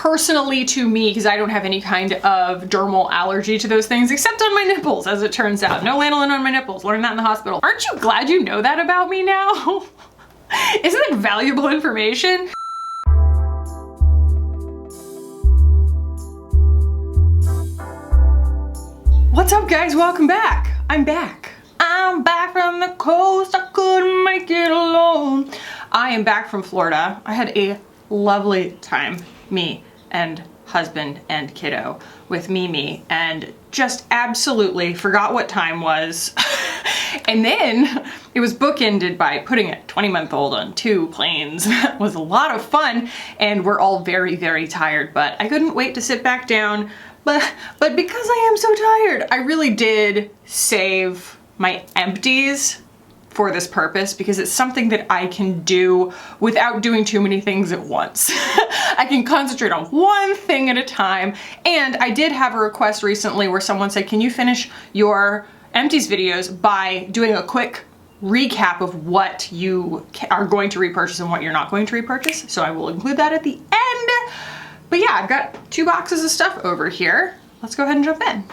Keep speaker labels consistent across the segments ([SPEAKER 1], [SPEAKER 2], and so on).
[SPEAKER 1] personally to me, because I don't have any kind of dermal allergy to those things, except on my nipples, as it turns out. No lanolin on my nipples. Learned that in the hospital. Aren't you glad you know that about me now? Isn't it valuable information? What's up, guys? Welcome back. I'm back. I'm back from the coast. I couldn't make it alone. I am back from Florida. I had a lovely time, me and husband and kiddo, with Mimi, and just absolutely forgot what time was. And then it was bookended by putting a 20-month-old on 2 planes. That was a lot of fun, and we're all very, very tired, but I couldn't wait to sit back down. But because I am so tired, I really did save my empties for this purpose, because it's something that I can do without doing too many things at once. I can concentrate on one thing at a time. And I did have a request recently where someone said, can you finish your empties videos by doing a quick recap of what you are going to repurchase and what you're not going to repurchase? So I will include that at the end. But yeah, I've got 2 boxes of stuff over here. Let's go ahead and jump in.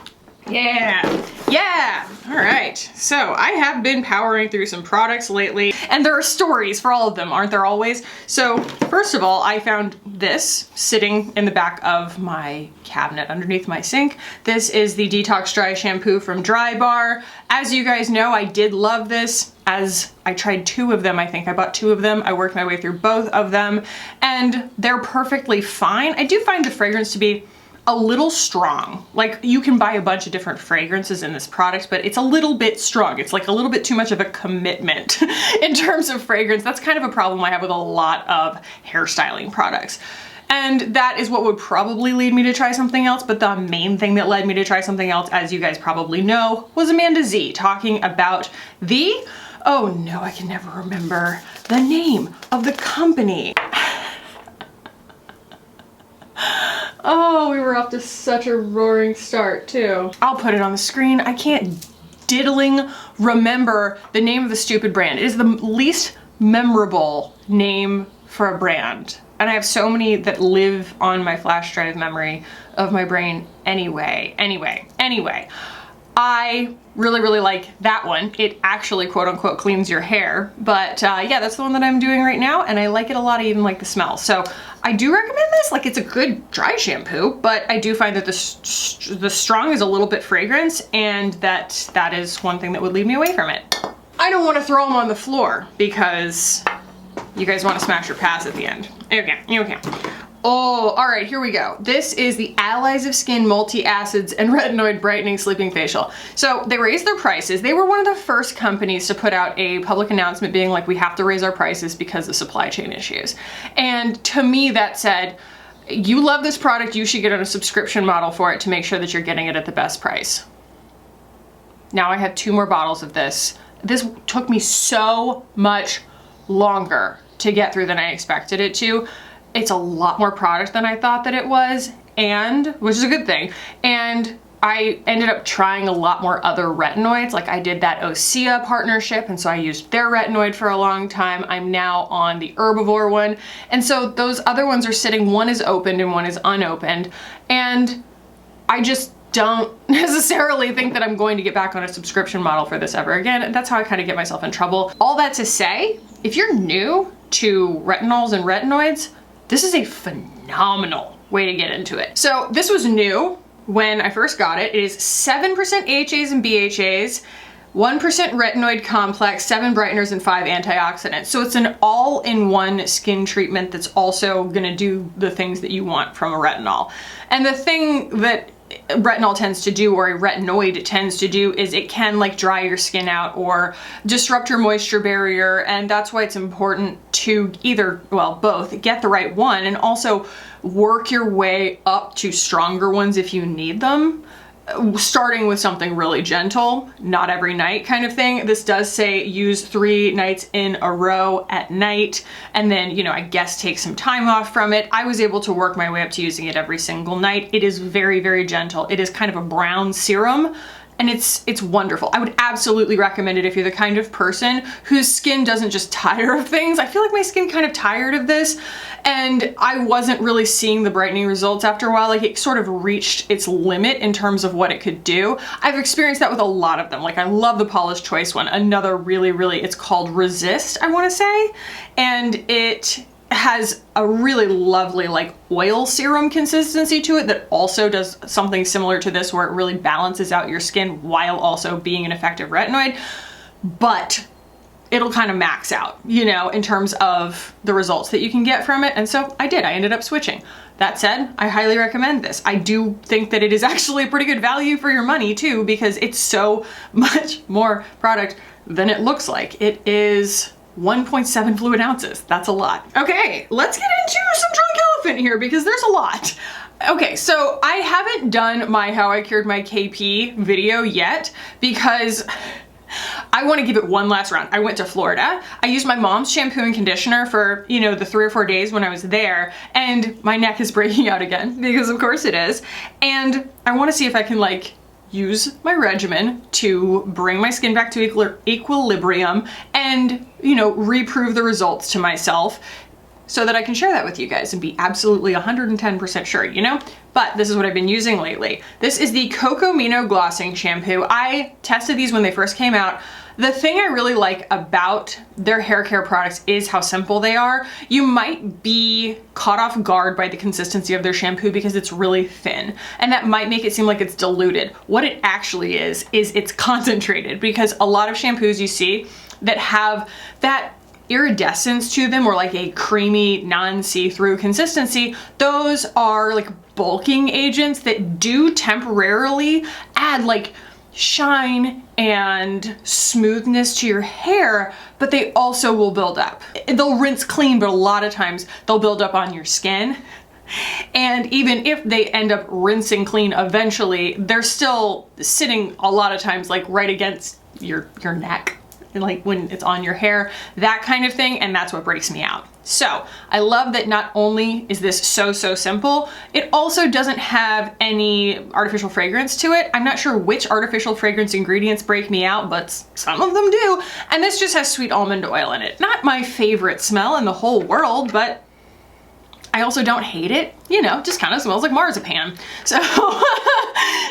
[SPEAKER 1] Yeah, all right. So I have been powering through some products lately, and there are stories for all of them, aren't there always? So first of all, I found this sitting in the back of my cabinet underneath my sink. This is the Detox Dry Shampoo from Drybar. As you guys know, I did love this. As I tried 2 of them, I think I bought 2 of them. I worked my way through both of them, and they're perfectly fine. I do find the fragrance to be a little strong. Like, you can buy a bunch of different fragrances in this product, but it's a little bit strong. It's like a little bit too much of a commitment in terms of fragrance. That's kind of a problem I have with a lot of hairstyling products. And that is what would probably lead me to try something else, but the main thing that led me to try something else, as you guys probably know, was Amanda Z talking about the, oh no, I can never remember the name of the company. Oh, we were off to such a roaring start too. I'll put it on the screen. I can't diddling remember the name of the stupid brand. It is the least memorable name for a brand. And I have so many that live on my flash drive memory of my brain anyway. I really like that one. It actually, quote unquote, cleans your hair. But yeah, that's the one that I'm doing right now, and I like it a lot. I even like the smell. So I do recommend this. Like, it's a good dry shampoo, but I do find that the strong is a little bit fragrance, and that is one thing that would lead me away from it. I don't want to throw them on the floor because you guys want to smash your pass at the end. Okay. Oh, all right, here we go. This is the Allies of Skin Multi-Acids and Retinoid Brightening Sleeping Facial. So they raised their prices. They were one of the first companies to put out a public announcement being like, we have to raise our prices because of supply chain issues. And to me, that said, you love this product, you should get on a subscription model for it to make sure that you're getting it at the best price. Now I have 2 more bottles of this. This took me so much longer to get through than I expected it to. It's a lot more product than I thought that it was, and which is a good thing. And I ended up trying a lot more other retinoids. Like, I did that OSEA partnership, and so I used their retinoid for a long time. I'm now on the herbivore one. And so those other ones are sitting, one is opened and one is unopened. And I just don't necessarily think that I'm going to get back on a subscription model for this ever again. That's how I kind of get myself in trouble. All that to say, if you're new to retinols and retinoids, this is a phenomenal way to get into it. So this was new when I first got it. It is 7% AHAs and BHAs, 1% retinoid complex, 7 brighteners, and 5 antioxidants. So it's an all-in-one skin treatment that's also gonna do the things that you want from a retinol. And the thing that retinol tends to do, or a retinoid tends to do, is it can like dry your skin out or disrupt your moisture barrier, and that's why it's important to either, well, both, get the right one and also work your way up to stronger ones if you need them. Starting with something really gentle, not every night kind of thing. This does say use 3 nights in a row at night, and then, you know, I guess take some time off from it. I was able to work my way up to using it every single night. It is very, very gentle. It is kind of a brown serum, and it's wonderful. I would absolutely recommend it if you're the kind of person whose skin doesn't just tire of things. I feel like my skin kind of tired of this, and I wasn't really seeing the brightening results after a while. Like, it sort of reached its limit in terms of what it could do. I've experienced that with a lot of them. Like, I love the Paula's Choice one. Another really, it's called Resist, I want to say, and it has a really lovely like oil serum consistency to it that also does something similar to this, where it really balances out your skin while also being an effective retinoid, but it'll kind of max out, you know, in terms of the results that you can get from it. And so I ended up switching. That said, I highly recommend this. I do think that it is actually a pretty good value for your money too, because it's so much more product than it looks like. It is 1.7 fluid ounces. That's a lot. Okay, let's get into some drunk elephant here, because there's a lot. Okay, so I haven't done my how I cured my KP video yet, because I want to give it one last round. I went to Florida. I used my mom's shampoo and conditioner for, you know, the 3 or 4 days when I was there, and my neck is breaking out again, because of course it is. And I want to see if I can like use my regimen to bring my skin back to equilibrium and, you know, reprove the results to myself so that I can share that with you guys and be absolutely 110% sure, you know? But this is what I've been using lately. This is the Coco Mino Glossing Shampoo. I tested these when they first came out. The thing I really like about their hair care products is how simple they are. You might be caught off guard by the consistency of their shampoo because it's really thin, and that might make it seem like it's diluted. What it actually is it's concentrated, because a lot of shampoos you see that have that iridescence to them, or like a creamy, non-see-through consistency, those are like bulking agents that do temporarily add like shine and smoothness to your hair, but they also will build up. They'll rinse clean, but a lot of times they'll build up on your skin. And even if they end up rinsing clean eventually, they're still sitting a lot of times like right against your neck, and like when it's on your hair, that kind of thing, and that's what breaks me out. So I love that not only is this so simple, it also doesn't have any artificial fragrance to it. I'm not sure which artificial fragrance ingredients break me out, but some of them do. And this just has sweet almond oil in it. Not my favorite smell in the whole world, but I also don't hate it. You know, just kind of smells like marzipan. So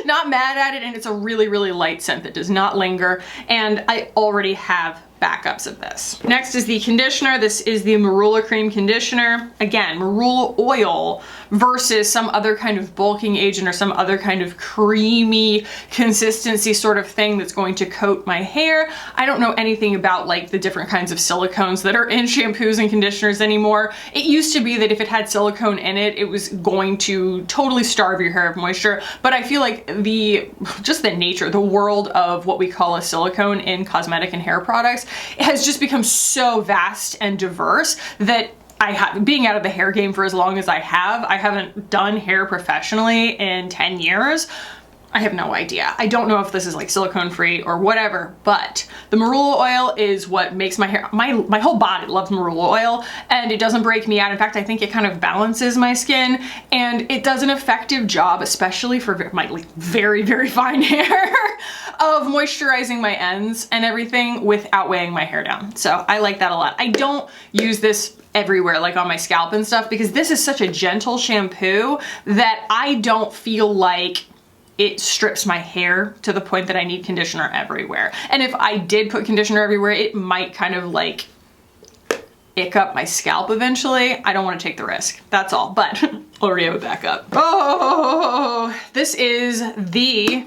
[SPEAKER 1] not mad at it, and it's a really light scent that does not linger, and I already have backups of this. Next is the conditioner. This is the Marula Cream Conditioner. Again, marula oil versus some other kind of bulking agent or some other kind of creamy consistency sort of thing that's going to coat my hair. I don't know anything about like the different kinds of silicones that are in shampoos and conditioners anymore. It used to be that if it had silicone in it, it was going to totally starve your hair of moisture, but I feel like just the nature, the world of what we call a silicone in cosmetic and hair products, it has just become so vast and diverse that being out of the hair game for as long as I haven't done hair professionally in 10 years. I have no idea. I don't know if this is like silicone free or whatever, but the marula oil is what makes my hair, my whole body loves marula oil, and it doesn't break me out. In fact, I think it kind of balances my skin, and it does an effective job, especially for my like very fine hair, of moisturizing my ends and everything without weighing my hair down. So I like that a lot. I don't use this everywhere, like on my scalp and stuff, because this is such a gentle shampoo that I don't feel like it strips my hair to the point that I need conditioner everywhere. And if I did put conditioner everywhere, it might kind of like ick up my scalp eventually. I don't want to take the risk. That's all, but already have a backup. Oh, this is the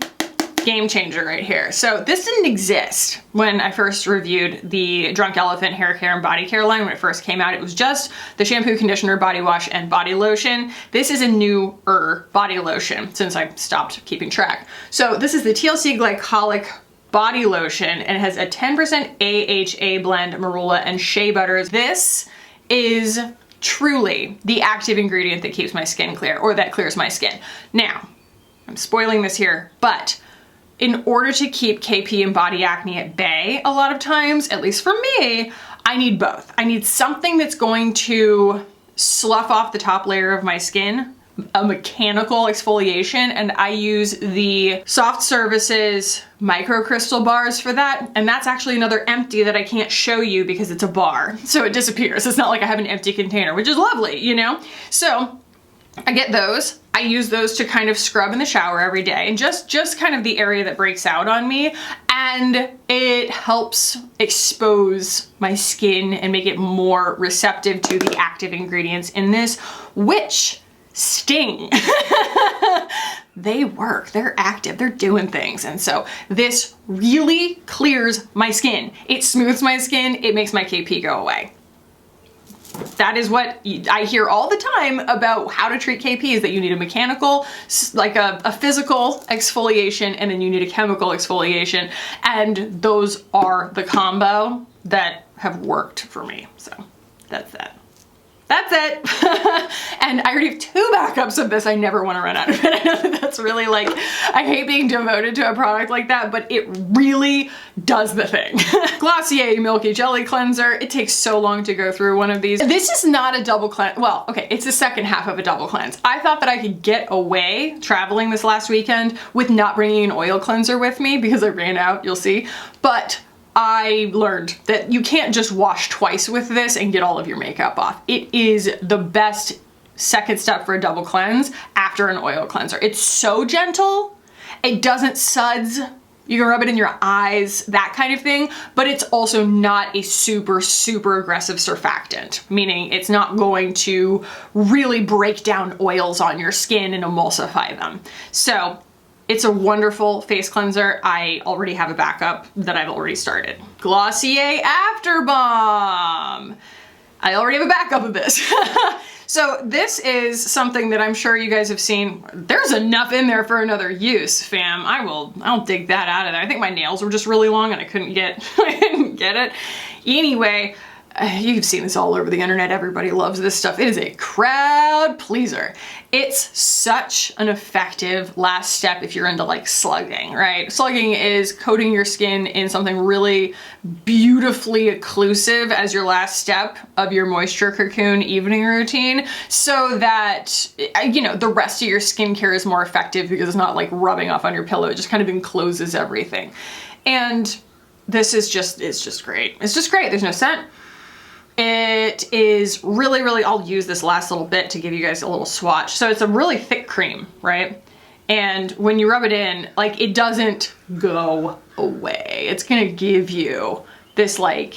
[SPEAKER 1] game changer right here. So this didn't exist when I first reviewed the Drunk Elephant hair care and body care line. When it first came out, it was just the shampoo, conditioner, body wash, and body lotion. This is a newer body lotion since I stopped keeping track. So this is the TLC Glycolic Body Lotion, and it has a 10% AHA blend, marula, and shea butters. This is truly the active ingredient that keeps my skin clear, or that clears my skin. Now, I'm spoiling this here, but in order to keep KP and body acne at bay, a lot of times, at least for me, I need both. I need something that's going to slough off the top layer of my skin, a mechanical exfoliation, and I use the Soft Services micro crystal bars for that. And that's actually another empty that I can't show you because it's a bar, so it disappears. It's not like I have an empty container, which is lovely, you know? So I get those. I use those to kind of scrub in the shower every day, and just kind of the area that breaks out on me, and it helps expose my skin and make it more receptive to the active ingredients in this, which sting. They work, they're active, they're doing things. And so this really clears my skin. It smooths my skin, it makes my KP go away. That is what I hear all the time about how to treat KP, is that you need a mechanical, like a physical exfoliation, and then you need a chemical exfoliation. And those are the combo that have worked for me. So that's that. That's it. And I already have 2 backups of this. I never want to run out of it. I know that that's really like, I hate being devoted to a product like that, but it really does the thing. Glossier Milky Jelly Cleanser. It takes so long to go through one of these. This is not a double cleanse. Well, okay, it's the second half of a double cleanse. I thought that I could get away traveling this last weekend with not bringing an oil cleanser with me because I ran out, you'll see. But I learned that you can't just wash twice with this and get all of your makeup off. It is the best second step for a double cleanse after an oil cleanser. It's so gentle, it doesn't suds, you can rub it in your eyes, that kind of thing, but it's also not a super, super aggressive surfactant, meaning it's not going to really break down oils on your skin and emulsify them. So it's a wonderful face cleanser. I already have a backup that I've already started. Glossier After Balm. I already have a backup of this. So this is something that I'm sure you guys have seen. There's enough in there for another use, fam. I'll dig that out of there. I think my nails were just really long and I couldn't get it. Anyway, you've seen this all over the internet. Everybody loves this stuff. It is a crowd pleaser. It's such an effective last step if you're into like slugging, right? Slugging is coating your skin in something really beautifully occlusive as your last step of your moisture cocoon evening routine, so that, you know, the rest of your skincare is more effective because it's not like rubbing off on your pillow. It just kind of encloses everything. And this is just, it's just great. It's just great. There's no scent. It is really, really, I'll use this last little bit to give you guys a little swatch. So it's a really thick cream, right? And when you rub it in, like, it doesn't go away. It's gonna give you this like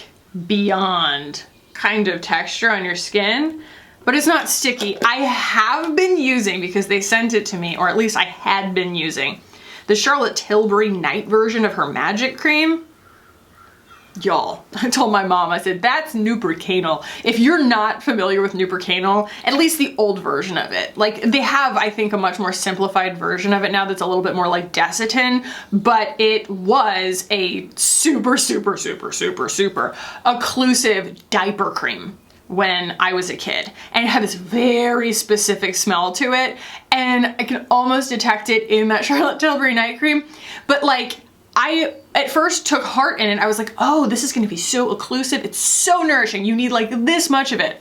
[SPEAKER 1] beyond kind of texture on your skin, but it's not sticky. I have been using, because they sent it to me, or at least I had been using, the Charlotte Tilbury night version of her magic cream. Y'all, I told my mom, I said, that's Nubricanol. If you're not familiar with Nubricanol, at least the old version of it. Like, they have, I think, a much more simplified version of it now that's a little bit more like Desitin, but it was a super, super, super, super, super occlusive diaper cream when I was a kid, and it had this very specific smell to it, and I can almost detect it in that Charlotte Tilbury night cream. But like, I at first took heart in it. I was like, oh, this is gonna be so occlusive. It's so nourishing. You need like this much of it.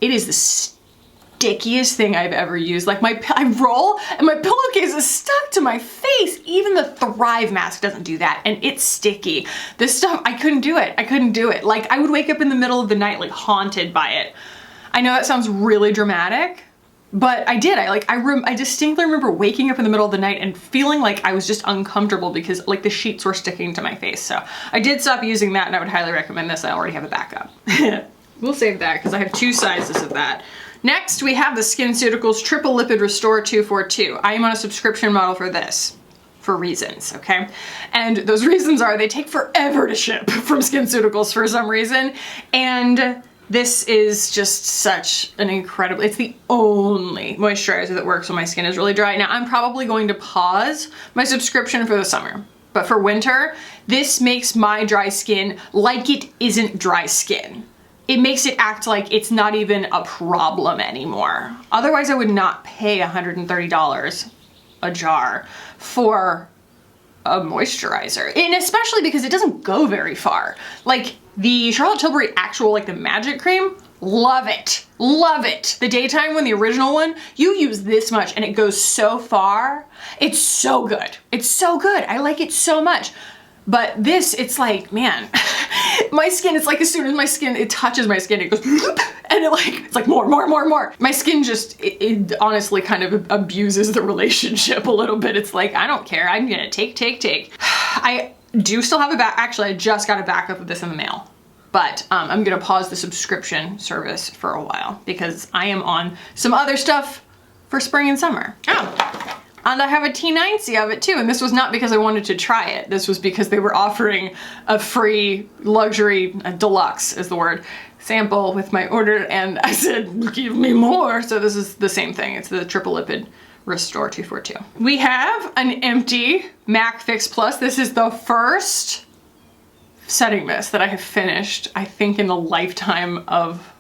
[SPEAKER 1] It is the stickiest thing I've ever used. Like, I roll and my pillowcase is stuck to my face. Even the Thrive mask doesn't do that, and it's sticky. This stuff, I couldn't do it. I couldn't do it. Like, I would wake up in the middle of the night like haunted by it. I know that sounds really dramatic, but I did. I distinctly remember waking up in the middle of the night and feeling like I was just uncomfortable because like the sheets were sticking to my face. So I did stop using that, and I would highly recommend this. I already have a backup. We'll save that because I have 2 sizes of that. Next, we have the Skinceuticals Triple Lipid Restore 242. I am on a subscription model for this, for reasons, okay? And those reasons are they take forever to ship from Skinceuticals for some reason, and this is just such an incredible, it's the only moisturizer that works when my skin is really dry. Now, I'm probably going to pause my subscription for the summer, but for winter, this makes my dry skin like it isn't dry skin. It makes it act like it's not even a problem anymore. Otherwise, I would not pay $130 a jar for a moisturizer. And especially because it doesn't go very far. Like, the Charlotte Tilbury actual, like the magic cream, Love it. Love it. The daytime one, the original one, you use this much and it goes so far. It's so good. It's so good. I like it so much. But this, it's like, man, my skin, it's like as soon as my skin, it touches my skin, it goes, and it's like more. My skin just, it honestly kind of abuses the relationship a little bit. It's like, I don't care. I'm gonna take. I do still have actually, I just got a backup of this in the mail. But I'm gonna pause the subscription service for a while because I am on some other stuff for spring and summer. Oh, and I have a T9C of it too. And this was not because I wanted to try it. This was because they were offering a free luxury, deluxe is the word, sample with my order. And I said, give me more. So this is the same thing. It's the Triple Lipid Restore 242. We have an empty MAC Fix Plus. This is the first setting mist that I have finished, I think, in the lifetime of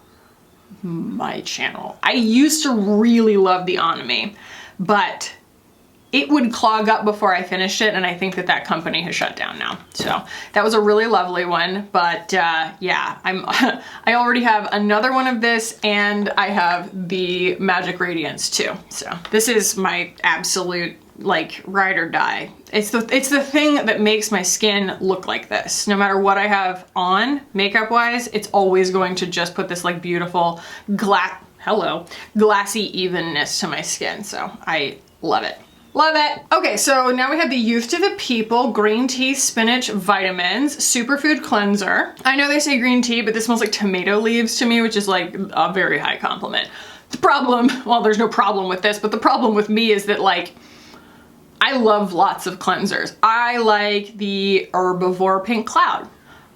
[SPEAKER 1] my channel. I used to really love the Onami, but it would clog up before I finished it, and I think that company has shut down now. So that was a really lovely one, but yeah, I already have another one of this, and I have the Magic Radiance too. So this is my absolute like ride or die. It's the thing that makes my skin look like this. No matter what I have on makeup wise, it's always going to just put this like beautiful glassy evenness to my skin. So I love it. Love it. Okay, so now we have the Youth to the People Green Tea Spinach Vitamins Superfood Cleanser. I know they say green tea, but this smells like tomato leaves to me, which is like a very high compliment. The problem, well, there's no problem with this, but the problem with me is that like, I love lots of cleansers. I like the Herbivore Pink Cloud.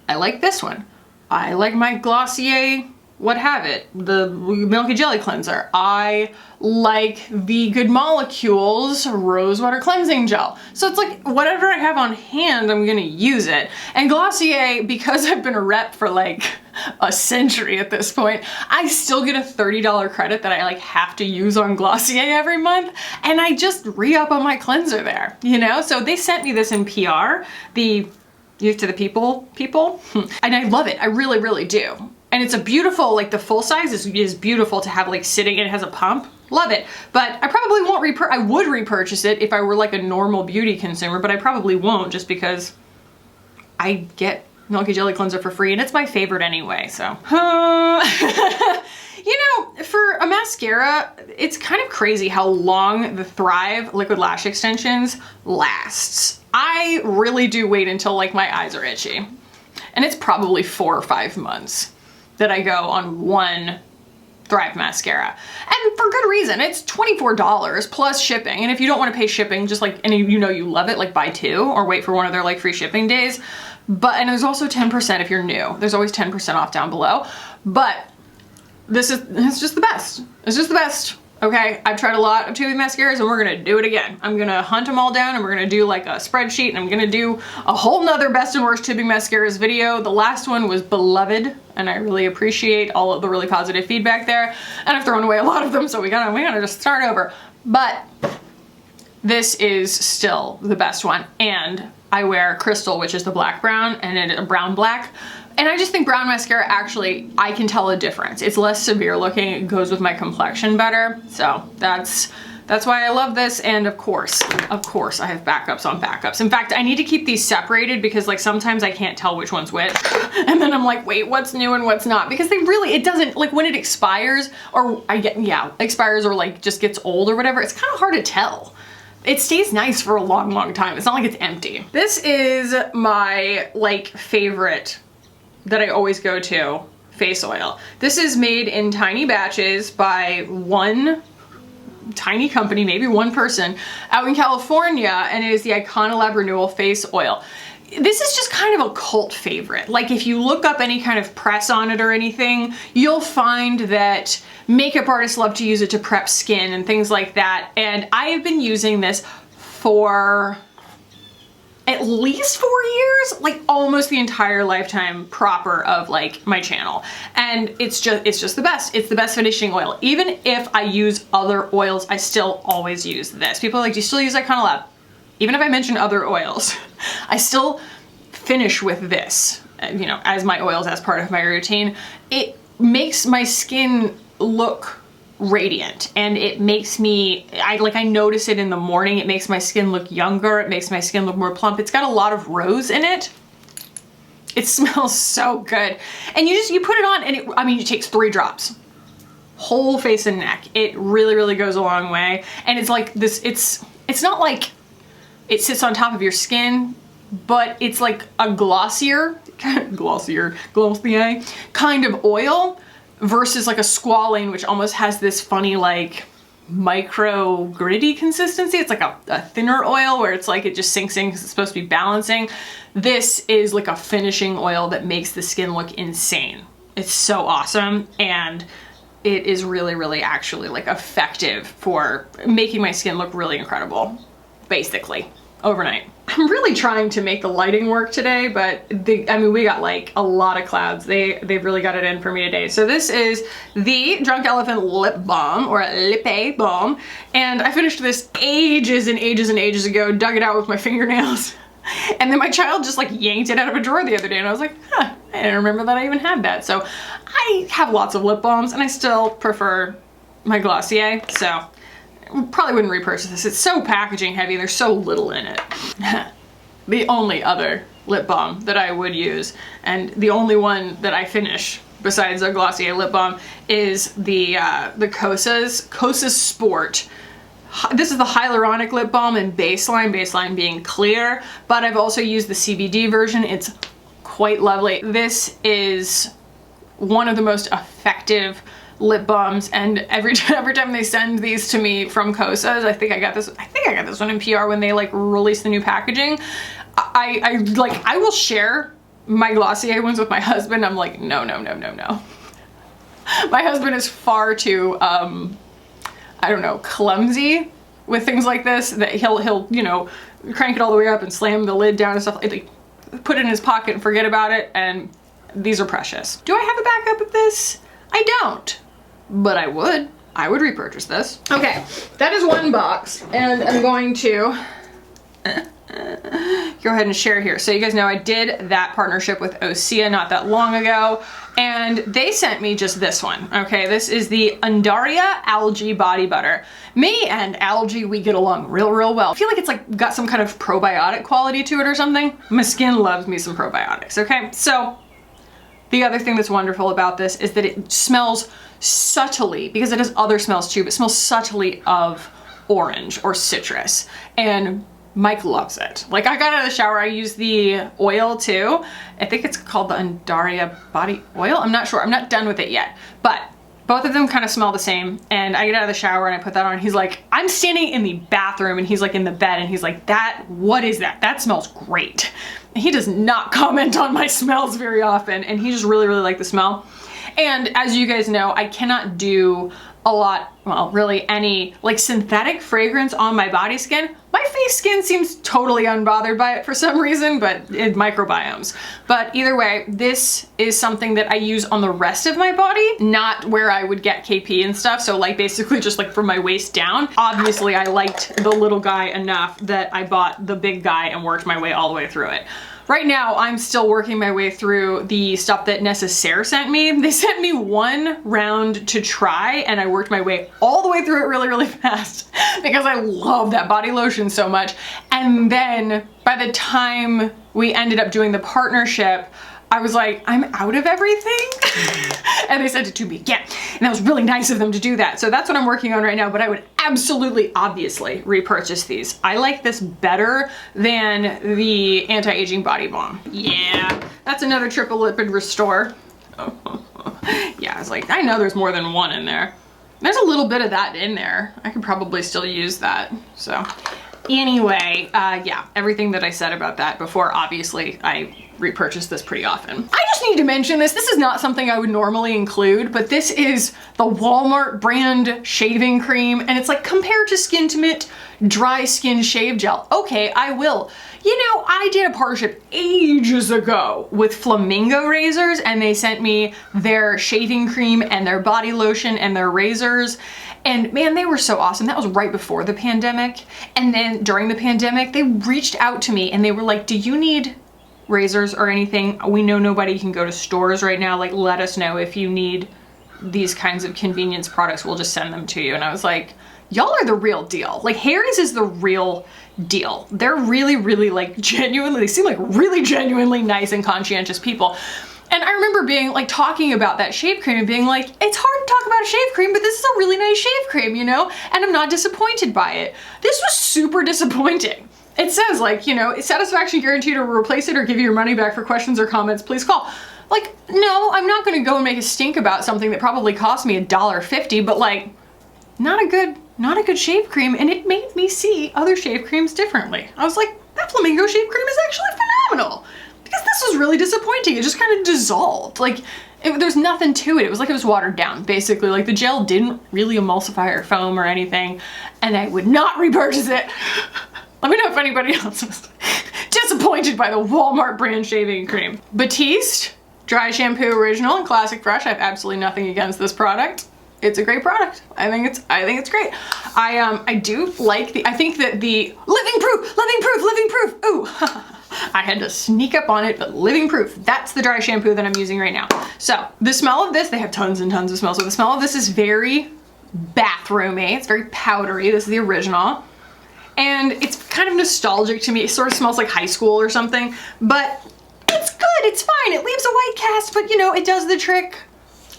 [SPEAKER 1] I like this one. I like my Glossier what have it, the Milky Jelly Cleanser. I like the Good Molecules Rosewater Cleansing Gel. So it's like whatever I have on hand, I'm gonna use it. And Glossier, because I've been a rep for like a century at this point, I still get a $30 credit that I like have to use on Glossier every month, and I just re-up on my cleanser there, you know? So they sent me this in PR, the Youth to the People, and I love it. I really, really do. And it's a beautiful, like the full size is beautiful to have like sitting, it has a pump. Love it. But I probably won't I would repurchase it if I were like a normal beauty consumer, but I probably won't just because I get Milky Jelly Cleanser for free and it's my favorite anyway, so. You know, for a mascara, it's kind of crazy how long the Thrive Liquid Lash Extensions lasts. I really do wait until like my eyes are itchy. And it's probably 4 or 5 months that I go on one Thrive mascara. And for good reason. It's $24 plus shipping. And if you don't want to pay shipping, just like, and you know you love it, like buy 2 or wait for one of their like free shipping days. And there's also 10% if you're new. There's always 10% off down below. But it's just the best. It's just the best. Okay, I've tried a lot of tubing mascaras and we're gonna do it again. I'm gonna hunt them all down and we're gonna do like a spreadsheet, and I'm gonna do a whole nother best and worst tubing mascaras video. The last one was beloved and I really appreciate all of the really positive feedback there. And I've thrown away a lot of them, so we gotta just start over. But this is still the best one. And I wear Crystal, which is the black brown, and it a brown black. And I just think brown mascara, actually, I can tell a difference. It's less severe looking, it goes with my complexion better. So that's why I love this. And of course, I have backups on backups. In fact, I need to keep these separated because like sometimes I can't tell which one's which. And then I'm like, wait, what's new and what's not? Because it doesn't, like when it expires or expires or like just gets old or whatever, it's kind of hard to tell. It stays nice for a long, long time. It's not like it's empty. This is my like favorite that I always go to face oil. This is made in tiny batches by one tiny company, maybe one person out in California, and it is the Iconolab Renewal Face Oil. This is just kind of a cult favorite. Like if you look up any kind of press on it or anything, you'll find that makeup artists love to use it to prep skin and things like that. And I have been using this for at least 4 years, like almost the entire lifetime proper of like my channel. And it's just the best. It's the best finishing oil. Even if I use other oils, I still always use this. People are like, do you still use Iconolab? Even if I mention other oils, I still finish with this, you know, as my oils, as part of my routine. makes my skin look radiant, and it makes me, I notice it in the morning. It makes my skin look younger. It makes my skin look more plump. It's got a lot of rose in it. It smells so good. And you put it on and it takes 3 drops. Whole face and neck. It really, really goes a long way. And it's like this, it's not like it sits on top of your skin, but it's like a Glossier kind of oil versus like a squalane, which almost has this funny like micro gritty consistency. It's like a thinner oil where it's like it just sinks in because it's supposed to be balancing. This is like a finishing oil that makes the skin look insane. It's so awesome, and it is really, really actually like effective for making my skin look really incredible, basically, overnight. I'm really trying to make the lighting work today, but we got like a lot of clouds. They've really got it in for me today. So this is the Drunk Elephant Lip Balm, or Lip Balm. And I finished this ages and ages and ages ago, dug it out with my fingernails. And then my child just like yanked it out of a drawer the other day, and I was like, huh, I didn't remember that I even had that. So I have lots of lip balms, and I still prefer my Glossier, so probably wouldn't repurchase this. It's so packaging heavy, there's so little in it. The only other lip balm that I would use, and the only one that I finish besides a Glossier lip balm, is the Kosas Sport. This is the hyaluronic lip balm in baseline being clear, but I've also used the CBD version. It's quite lovely. This is one of the most effective lip balms, and every time they send these to me from Kosas, I think I got this one in PR when they like released the new packaging. I will share my Glossier ones with my husband. I'm like, no. My husband is far too I don't know, clumsy with things like this, that he'll you know, crank it all the way up and slam the lid down and stuff, like put it in his pocket and forget about it, and these are precious. Do I have a backup of this? I don't, but I would repurchase this. Okay, that is one box, and I'm going to go ahead and share here. So you guys know I did that partnership with OSEA not that long ago, and they sent me just this one. Okay, this is the Undaria Algae Body Butter. Me and algae, we get along real well. I feel like it's like got some kind of probiotic quality to it or something. My skin loves me some probiotics, okay? So the other thing that's wonderful about this is that it smells subtly, because it has other smells too, but it smells subtly of orange or citrus, and Mike loves it. Like, I got out of the shower, I used the oil too. I think it's called the Undaria body oil. I'm not sure, I'm not done with it yet, but both of them kind of smell the same. And I get out of the shower and I put that on. He's like, I'm standing in the bathroom, and he's like in the bed, and he's like, what is that? That smells great. He does not comment on my smells very often, and he just really liked the smell. And as you guys know, I cannot do a lot, well, really any like synthetic fragrance on my body skin. My face skin seems totally unbothered by it for some reason, but it microbiomes. But either way, this is something that I use on the rest of my body, not where I would get KP and stuff. So like basically just like from my waist down. Obviously I liked the little guy enough that I bought the big guy and worked my way all the way through it. Right now, I'm still working my way through the stuff that Necessaire sent me. They sent me one round to try, and I worked my way all the way through it really fast because I love that body lotion so much. And then by the time we ended up doing the partnership, I was like, I'm out of everything. And they sent it to me again. And that was really nice of them to do that. So that's what I'm working on right now, but I would absolutely, obviously repurchase these. I like this better than the anti-aging body balm. Yeah, that's another triple lipid restore. Yeah, I was like, I know there's more than one in there. There's a little bit of that in there. I could probably still use that, so. Anyway, yeah, everything that I said about that before, obviously I repurchase this pretty often. I just need to mention this. This is not something I would normally include, but this is the Walmart brand shaving cream, and it's like compared to Skintimate dry skin shave gel. Okay, I will. You know, I did a partnership ages ago with Flamingo razors, and they sent me their shaving cream and their body lotion and their razors. And man, they were so awesome. That was right before the pandemic. And then during the pandemic, they reached out to me and they were like, do you need razors or anything. We know nobody can go to stores right now. Like, let us know if you need these kinds of convenience products. We'll just send them to you. And I was like, y'all are the real deal. Like, Harry's is the real deal. They're really, really like genuinely, they seem like really genuinely nice and conscientious people. And I remember being like talking about that shave cream and being like, it's hard to talk about a shave cream, but this is a really nice shave cream, you know? And I'm not disappointed by it. This was super disappointing. It says like, you know, satisfaction guaranteed, or replace it or give you your money back. For questions or comments, please call. Like, no, I'm not gonna go and make a stink about something that probably cost me $1.50, but like, not a good shave cream, and it made me see other shave creams differently. I was like, that flamingo shave cream is actually phenomenal, because this was really disappointing. It just kind of dissolved. Like, there's nothing to it. It was like it was watered down, basically. Like, the gel didn't really emulsify or foam or anything, and I would not repurchase it. Let me know if anybody else was disappointed by the Walmart brand shaving cream. Batiste Dry Shampoo Original and Classic Fresh. I have absolutely nothing against this product. It's a great product. I think it's great. I do like I think that the living proof. Ooh, I had to sneak up on it, but living proof. That's the dry shampoo that I'm using right now. So the smell of this, they have tons and tons of smells. So the smell of this is very bathroomy. It's very powdery. This is the original. And it's kind of nostalgic to me. It sort of smells like high school or something, but it's good. It's fine. It leaves a white cast, but you know, it does the trick.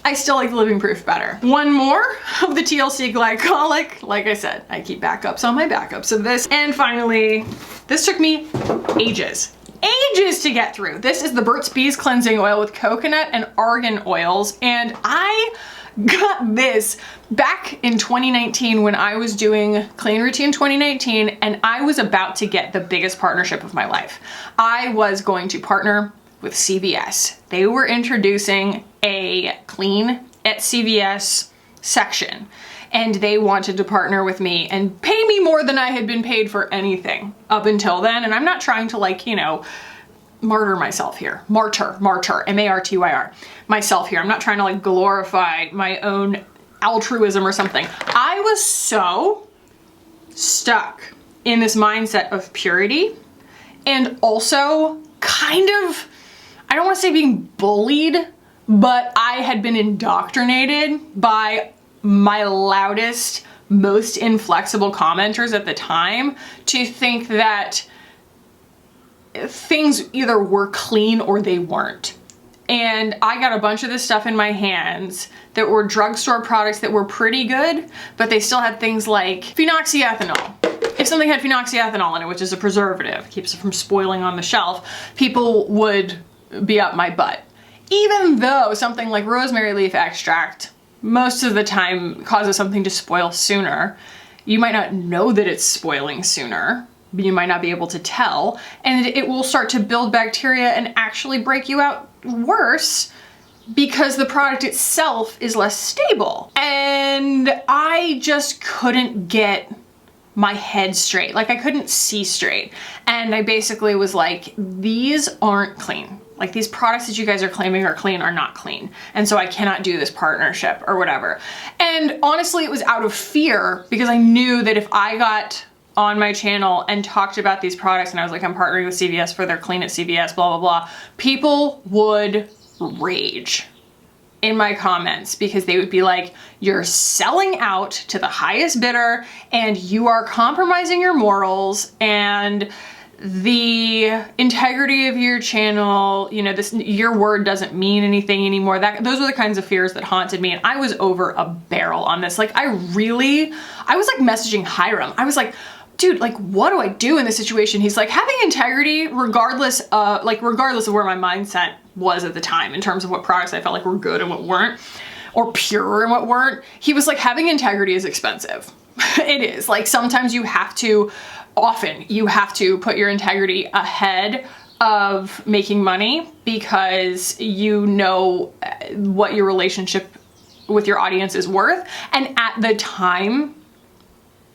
[SPEAKER 1] I still like the living proof better. One more of the TLC glycolic. Like I said, I keep backups on my backups of this. And finally, this took me ages to get through. This is the Burts Bees cleansing oil with coconut and argan oils. And I got this back in 2019 when I was doing Clean Routine 2019, and I was about to get the biggest partnership of my life. I was going to partner with CVS. They were introducing a clean at CVS section, and they wanted to partner with me and pay me more than I had been paid for anything up until then. And I'm not trying to, like, you know, martyr myself here. Martyr, M-A-R-T-Y-R, myself here. I'm not trying to like glorify my own altruism or something. I was so stuck in this mindset of purity, and also kind of, I don't want to say being bullied, but I had been indoctrinated by my loudest, most inflexible commenters at the time to think that things either were clean or they weren't. And I got a bunch of this stuff in my hands that were drugstore products that were pretty good, but they still had things like phenoxyethanol. If something had phenoxyethanol in it, which is a preservative, keeps it from spoiling on the shelf, people would be up my butt. Even though something like rosemary leaf extract most of the time causes something to spoil sooner, you might not know that it's spoiling sooner. You might not be able to tell, and it will start to build bacteria and actually break you out worse because the product itself is less stable. And I just couldn't get my head straight. Like, I couldn't see straight. And I basically was like, these aren't clean. Like, these products that you guys are claiming are clean are not clean. And so I cannot do this partnership or whatever. And honestly, it was out of fear, because I knew that if I got on my channel and talked about these products and I was like, I'm partnering with CVS for their clean at CVS, blah, blah, blah, people would rage in my comments, because they would be like, you're selling out to the highest bidder and you are compromising your morals and the integrity of your channel, you know, your word doesn't mean anything anymore. Those were the kinds of fears that haunted me, and I was over a barrel on this. Like, I was like messaging Hiram. I was like, dude, like, what do I do in this situation? He's like, having integrity, regardless of where my mindset was at the time in terms of what products I felt like were good and what weren't, or pure and what weren't. He was like, having integrity is expensive. It is. Like, sometimes often you have to put your integrity ahead of making money, because you know what your relationship with your audience is worth. And at the time,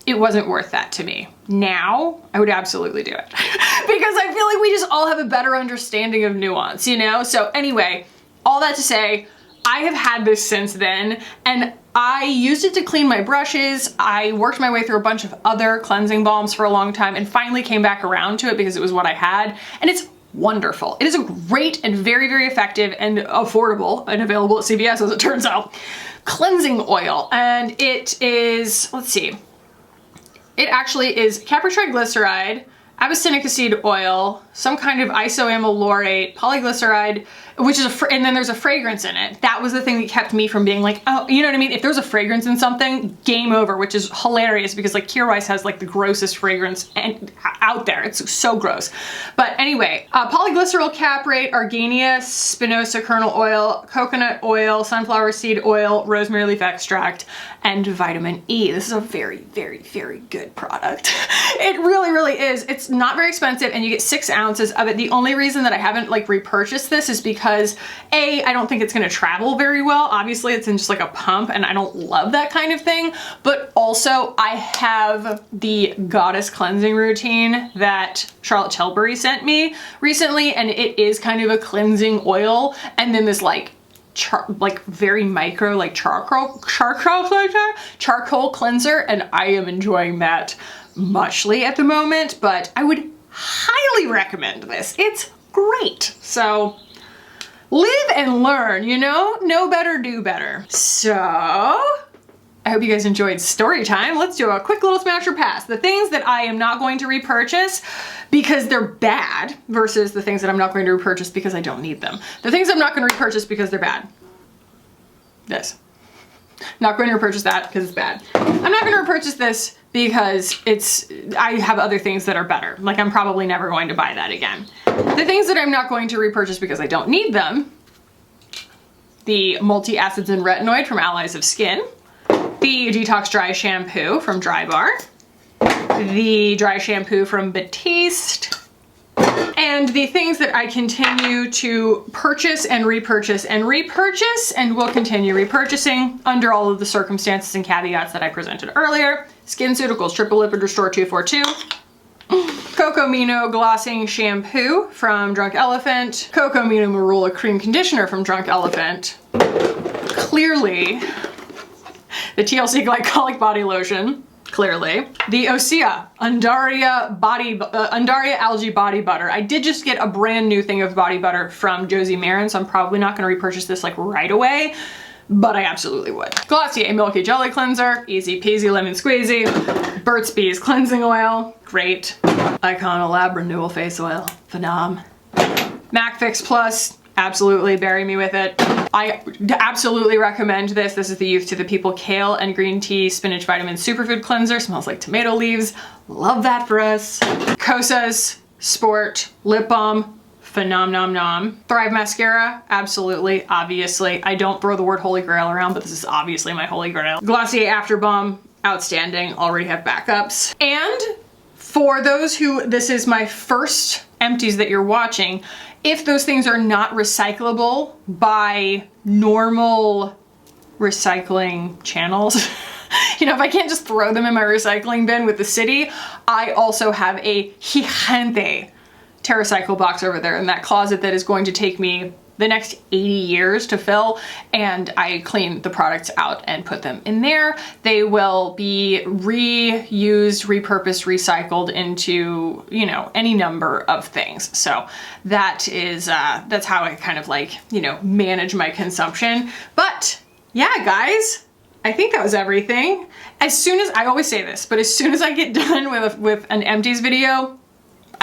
[SPEAKER 1] it wasn't worth that to me. Now, I would absolutely do it because I feel like we just all have a better understanding of nuance, you know? So anyway, all that to say, I have had this since then, and I used it to clean my brushes. I worked my way through a bunch of other cleansing balms for a long time and finally came back around to it because it was what I had. And it's wonderful. It is a great and very, very effective and affordable and available at CVS as it turns out, cleansing oil. And it is, let's see, it actually is capryl triglyceride, abyssinic acid oil, some kind of isoamylorate, polyglyceride, which is and then there's a fragrance in it. That was the thing that kept me from being like, oh, you know what I mean? If there's a fragrance in something, game over, which is hilarious because like Key Wise has like the grossest fragrance out there. It's so gross. But anyway, polyglycerol caprate, argania spinosa kernel oil, coconut oil, sunflower seed oil, rosemary leaf extract, and vitamin E. This is a very, very, very good product. It really, really is. It's not very expensive and you get 6 ounces of it. The only reason that I haven't like repurchased this is because A, I don't think it's gonna travel very well. Obviously it's in just like a pump and I don't love that kind of thing. But also I have the Goddess cleansing routine that Charlotte Tilbury sent me recently, and it is kind of a cleansing oil and then this like very micro like charcoal cleanser, and I am enjoying that muchly at the moment, but I would highly recommend this. It's great. So live and learn, you know? Know better, do better. So I hope you guys enjoyed story time. Let's do a quick little smash or pass. The things that I am not going to repurchase because they're bad versus the things that I'm not going to repurchase because I don't need them. The things I'm not going to repurchase because they're bad. This. Not going to repurchase that because it's bad. I'm not going to repurchase this because I have other things that are better. Like I'm probably never going to buy that again. The things that I'm not going to repurchase because I don't need them: the multi-acids and retinoid from Allies of Skin, the Detox Dry Shampoo from Dry Bar, the dry shampoo from Batiste, and the things that I continue to purchase and repurchase and repurchase and will continue repurchasing under all of the circumstances and caveats that I presented earlier: Skinceuticals Triple Lipid Restore 242, Coco Mino Glossing Shampoo from Drunk Elephant, Coco Mino Marula Cream Conditioner from Drunk Elephant, clearly the TLC Glycolic Body Lotion, clearly, the OSEA Undaria Algae Body Butter. I did just get a brand new thing of body butter from Josie Marin, so I'm probably not going to repurchase this like right away, but I absolutely would. Glossier Milky Jelly Cleanser, easy peasy lemon squeezy. Burts Bees Cleansing Oil, great. Icono Lab Renewal Face Oil, phenom. Mac Fix Plus, absolutely, bury me with it. I absolutely recommend this. This is the Youth to the People Kale and Green Tea Spinach Vitamin Superfood Cleanser. Smells like tomato leaves. Love that for us. Kosas Sport Lip Balm, phenom nom nom. Thrive Mascara, absolutely, obviously. I don't throw the word Holy Grail around, but this is obviously my Holy Grail. Glossier After Balm, outstanding, already have backups. And for those who, this is my first empties that you're watching, if those things are not recyclable by normal recycling channels, you know, if I can't just throw them in my recycling bin with the city, I also have a gigante TerraCycle box over there in that closet that is going to take me the next 80 years to fill, and I clean the products out and put them in there. They will be reused, repurposed, recycled into, you know, any number of things. So that is, that's how I kind of like, you know, manage my consumption. But yeah, guys, I think that was everything. As soon as, I always say this, but as soon as I get done with an empties video,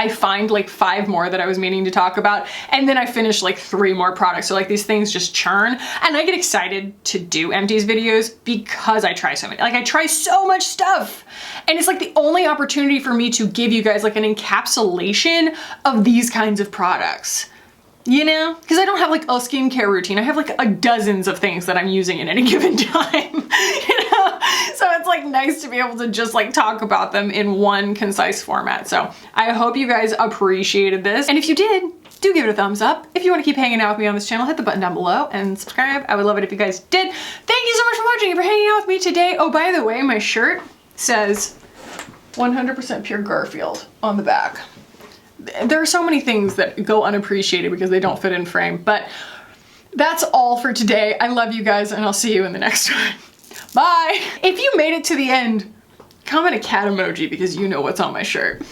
[SPEAKER 1] I find like 5 more that I was meaning to talk about, and then I finish like 3 more products. So like these things just churn, and I get excited to do empties videos because I try so many. Like I try so much stuff, and it's like the only opportunity for me to give you guys like an encapsulation of these kinds of products. You know, because I don't have like a skincare routine. I have like a dozens of things that I'm using at any given time, you know? So it's like nice to be able to just like talk about them in one concise format. So I hope you guys appreciated this. And if you did, do give it a thumbs up. If you want to keep hanging out with me on this channel, hit the button down below and subscribe. I would love it if you guys did. Thank you so much for watching and for hanging out with me today. Oh, by the way, my shirt says 100% pure Garfield on the back. There are so many things that go unappreciated because they don't fit in frame, but that's all for today. I love you guys, and I'll see you in the next one. Bye! If you made it to the end, comment a cat emoji because you know what's on my shirt.